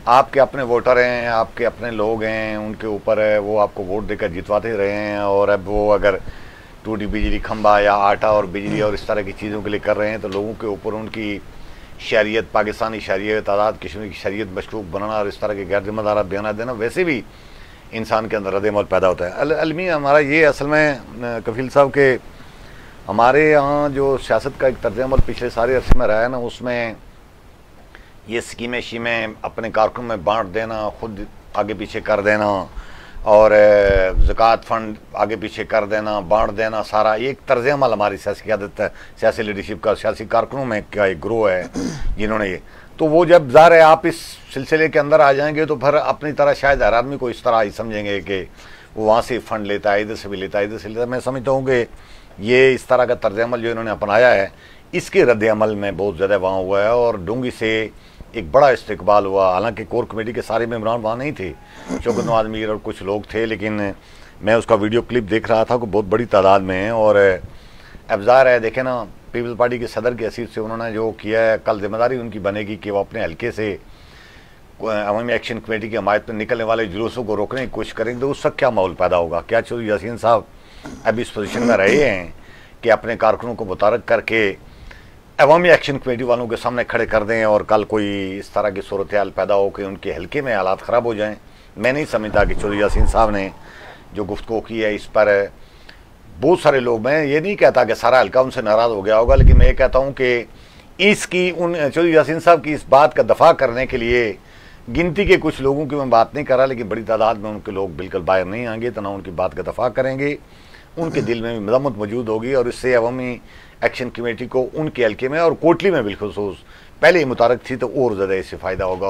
आपके अपने वोटर हैं, आपके अपने लोग हैं, उनके ऊपर है, वो आपको वोट देकर जितवाते रहे हैं। और अब वो अगर टूटी बिजली खंभा या आटा और बिजली और इस तरह की चीज़ों के लिए कर रहे हैं, तो लोगों के ऊपर उनकी शरीयत, पाकिस्तानी शरीयत, आज़ाद कश्मीर की शरीयत मशकूक बनाना और इस तरह के गैर जिम्मेदार बयान देना, वैसे भी इंसान के अंदर रद्द-ए-अमल पैदा होता है। अलमी हमारा ये असल में कफील साहब के हमारे यहाँ जो सियासत का एक तर्ज-ए-अमल पिछले सारे अरसे में रहा है ना, उसमें ये स्कीमें शीमें अपने कारकुन में बांट देना, खुद आगे पीछे कर देना, और ज़कात फ़ंड आगे पीछे कर देना, बांट देना, सारा ये एक तर्ज-ए-अमल हमारी सियासी क़यादत है, सियासी लीडरशिप का, सियासी कारकुनों में क्या एक ग्रोह है जिन्होंने ये। तो वो जब ज़ाहिर है आप इस सिलसिले के अंदर आ जाएंगे तो फिर अपनी तरह शायद हर आदमी को इस तरह ही समझेंगे कि वो वहाँ से फ़ंड लेता है, इधर से भी लेता है, इधर से लेता है। मैं समझता हूँ कि ये इस तरह का तर्ज-ए-अमल जो इन्होंने अपनाया है, इसके रद्द-ए-अमल में बहुत ज़्यादा वहाँ हुआ है और डोंगी से एक बड़ा इस्तकबाल हुआ। हालांकि कोर कमेटी के सारे मेंबरान वहाँ नहीं थे, शौकत नवाज़ मीर और कुछ लोग थे, लेकिन मैं उसका वीडियो क्लिप देख रहा था कि बहुत बड़ी तादाद में है। और अब ज़ाहिर है, देखें ना, पीपल्स पार्टी के सदर की हैसियत से उन्होंने जो किया है, कल जिम्मेदारी उनकी बनेगी कि वो अपने हल्के से अवामी एक्शन कमेटी की हमायत में निकलने वाले जुलूसों को रोकने की कोशिश करेंगे। तो उसका क्या माहौल पैदा होगा? क्या चौधरी यासीन साहब अब इस पोजीशन में रहे हैं कि अपने कारकुनों को मुतारक करके अवामी एक्शन कमेटी वालों के सामने खड़े कर दें और कल कोई इस तरह की सूरत हाल पैदा हो कि उनके हल्के में हालात ख़राब हो जाएं? मैं नहीं समझता कि चौधरी यासीन साहब ने जो गुफ्तगू की है इस पर बहुत सारे लोग, मैं ये नहीं कहता कि सारा हल्का उनसे नाराज़ हो गया होगा, लेकिन मैं ये कहता हूँ कि इसकी उन चौधरी यासीन साहब की इस बात का दफा करने के लिए गिनती के कुछ लोगों की मैं बात नहीं कर रहा, लेकिन बड़ी तादाद में उनके लोग बिल्कुल बाहर नहीं आएंगे, तो ना उनकी बात का दफा करेंगे, उनके दिल में भी मजम्मत मौजूद होगी और इससे अवामी एक्शन कमेटी को उनके हल्के में और कोटली में बिलखुसूस पहले ही मुतारक थी तो और ज़्यादा इससे फ़ायदा होगा।